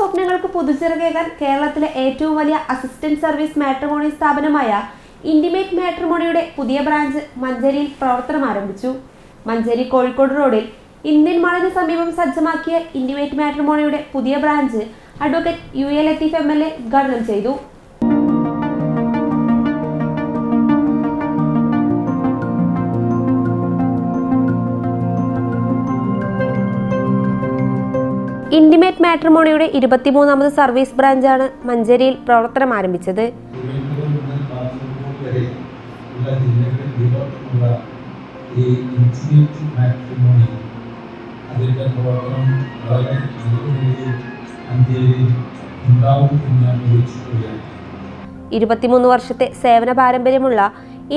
സ്വപ്നങ്ങൾക്ക് പുതുച്ചിറകേകാൻ കേരളത്തിലെ ഏറ്റവും വലിയ അസിസ്റ്റന്റ് സർവീസ് മാട്രിമോണി സ്ഥാപനമായ ഇന്റിമേറ്റ് മാട്രിമോണിയുടെ പുതിയ ബ്രാഞ്ച് മഞ്ചേരിയിൽ പ്രവർത്തനം ആരംഭിച്ചു. മഞ്ചേരി കോഴിക്കോട് റോഡിൽ ഇന്ത്യൻ മാളിന് സമീപം സജ്ജമാക്കിയ ഇന്റിമേറ്റ് മാട്രിമോണിയുടെ പുതിയ branch advocate UA Latheef MLA ഉദ്ഘാടനം ചെയ്തു. ഇന്റിമേറ്റ് മാട്രിമോണിയുടെ 23ാമത് സർവീസ് ബ്രാഞ്ചാണ് മഞ്ചേരിയിൽ പ്രവർത്തനം ആരംഭിച്ചത്. ഇരുപത്തിമൂന്ന് വർഷത്തെ സേവന പാരമ്പര്യമുള്ള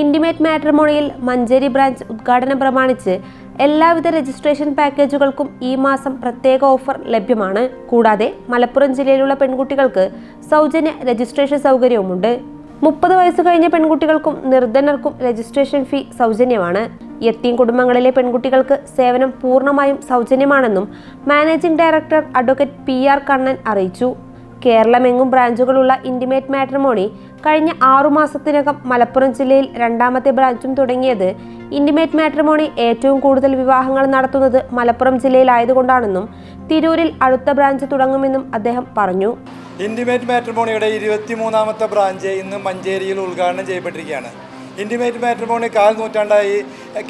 ഇന്റിമേറ്റ് മാട്രിമോണിയിൽ മഞ്ചേരി ബ്രാഞ്ച് ഉദ്ഘാടനം പ്രമാണിച്ച് എല്ലാവിധ രജിസ്ട്രേഷൻ പാക്കേജുകൾക്കും ഈ മാസം പ്രത്യേക ഓഫർ ലഭ്യമാണ്. കൂടാതെ മലപ്പുറം ജില്ലയിലുള്ള പെൺകുട്ടികൾക്ക് സൗജന്യ രജിസ്ട്രേഷൻ സൗകര്യവുമുണ്ട്. 30 വയസ്സ് കഴിഞ്ഞ പെൺകുട്ടികൾക്കും നിർധനർക്കും രജിസ്ട്രേഷൻ ഫീ സൗജന്യമാണ്. യത്തീം കുടുംബങ്ങളിലെ പെൺകുട്ടികൾക്ക് സേവനം പൂർണ്ണമായും സൗജന്യമാണെന്നും managing director advocate PR Kannan അറിയിച്ചു. കേരളമെങ്ങും ബ്രാഞ്ചുകളുള്ള ഇന്റിമേറ്റ് മാട്രിമോണി കഴിഞ്ഞ 6 മാസത്തിനകം മലപ്പുറം ജില്ലയിൽ 2ാമത്തെ ബ്രാഞ്ചും തുടങ്ങിയത് ഇന്റിമേറ്റ് മാട്രിമോണി ഏറ്റവും കൂടുതൽ വിവാഹങ്ങൾ നടത്തുന്നത് മലപ്പുറം ജില്ലയിലായതുകൊണ്ടാണെന്നും തിരൂരിൽ അടുത്ത ബ്രാഞ്ച് തുടങ്ങുമെന്നും അദ്ദേഹം പറഞ്ഞു. ഇന്റിമേറ്റ് മാട്രിമോണിയുടെ 23ാമത്തെ ബ്രാഞ്ച് ഇന്ന് മഞ്ചേരിയിൽ ഉദ്ഘാടനം ചെയ്യപ്പെട്ടിരിക്കുകയാണ്. ഇന്റിമേറ്റ് മാട്രിമോണി 4 നൂറ്റാണ്ടായി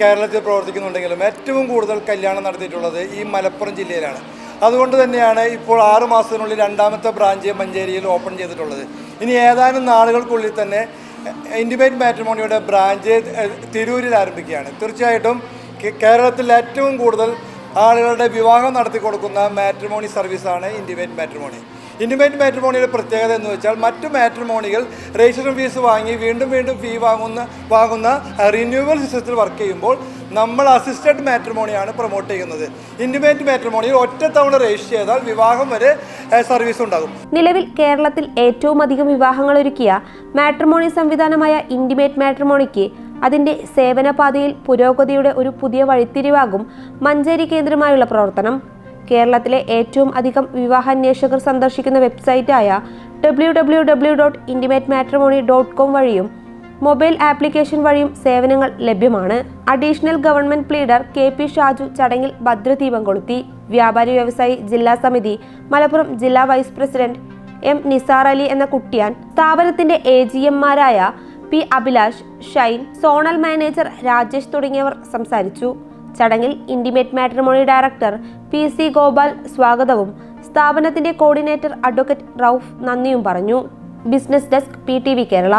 കേരളത്തിൽ പ്രവർത്തിക്കുന്നുണ്ടെങ്കിലും ഏറ്റവും കൂടുതൽ കല്യാണം നടത്തിയിട്ടുള്ളത് ഈ മലപ്പുറം ജില്ലയിലാണ്. അതുകൊണ്ട് തന്നെയാണ് ഇപ്പോൾ 6 മാസത്തിനുള്ളിൽ 2ാമത്തെ ബ്രാഞ്ച് മഞ്ചേരിയിൽ ഓപ്പൺ ചെയ്തിട്ടുള്ളത്. ഇനി ഏതാനും നാളുകൾക്കുള്ളിൽ തന്നെ ഇന്റിമേറ്റ് മാട്രിമോണിയുടെ ബ്രാഞ്ച് തിരൂരിൽ ആരംഭിക്കുകയാണ്. തീർച്ചയായിട്ടും കേരളത്തിൽ ഏറ്റവും കൂടുതൽ ആളുകളുടെ വിവാഹം നടത്തി കൊടുക്കുന്ന മാട്രിമോണി സർവീസാണ് ഇന്റിമേറ്റ് മാട്രിമോണി. ഇന്റിമേറ്റ് മാട്രിമോണിയുടെ പ്രത്യേകത എന്ന് വെച്ചാൽ മറ്റു മാട്രിമോണികൾ രജിസ്ട്രേഷൻ ഫീസ് വാങ്ങി വീണ്ടും ഫീ വാങ്ങുന്ന റിന്യൂവൽ സിസ്റ്റത്തിൽ വർക്ക് ചെയ്യുമ്പോൾ നമ്മൾ അസിസ്റ്റഡ് മാട്രിമോണിയാണ് പ്രൊമോട്ട് ചെയ്യുന്നത്. ഇന്റിമേറ്റ് മാട്രിമോണിയിൽ ഒറ്റത്തവണ രജിസ്റ്റർ ചെയ്താൽ വിവാഹം വരെ സർവീസ് ഉണ്ടാകും. നിലവിൽ കേരളത്തിൽ ഏറ്റവും അധികം വിവാഹങ്ങൾ ഒരുക്കിയ മാട്രിമോണി സംവിധാനമായ ഇന്റിമേറ്റ് മാട്രിമോണിക്ക് അതിന്റെ സേവനപാതയിൽ പുരോഗതിയുടെ ഒരു പുതിയ വഴിത്തിരിവാകും മഞ്ചേരി കേന്ദ്രമായുള്ള പ്രവർത്തനം. കേരളത്തിലെ ഏറ്റവും അധികം വിവാഹാന്വേഷകർ സന്ദർശിക്കുന്ന വെബ്സൈറ്റായ www.intimatematrimony.com വഴിയും മൊബൈൽ ആപ്ലിക്കേഷൻ വഴിയും സേവനങ്ങൾ ലഭ്യമാണ്. Additional government pleader KP Shaju ചടങ്ങിൽ ഭദ്രദീപം കൊളുത്തി. വ്യാപാരി വ്യവസായി ജില്ലാ സമിതി മലപ്പുറം ജില്ലാ vice president M Nisar Ali എന്ന കുട്ടിയാൻ, സ്ഥാപനത്തിന്റെ AGMമാരായ P Abhilash, Shine, zonal manager Rajesh തുടങ്ങിയവർ സംസാരിച്ചു. ചടങ്ങിൽ intimate matrimony director PC Gopal സ്വാഗതവും സ്ഥാപനത്തിന്റെ കോർഡിനേറ്റർ അഡ്വക്കേറ്റ് റൌഫ് നന്ദിയും പറഞ്ഞു. Business desk PTV Kerala.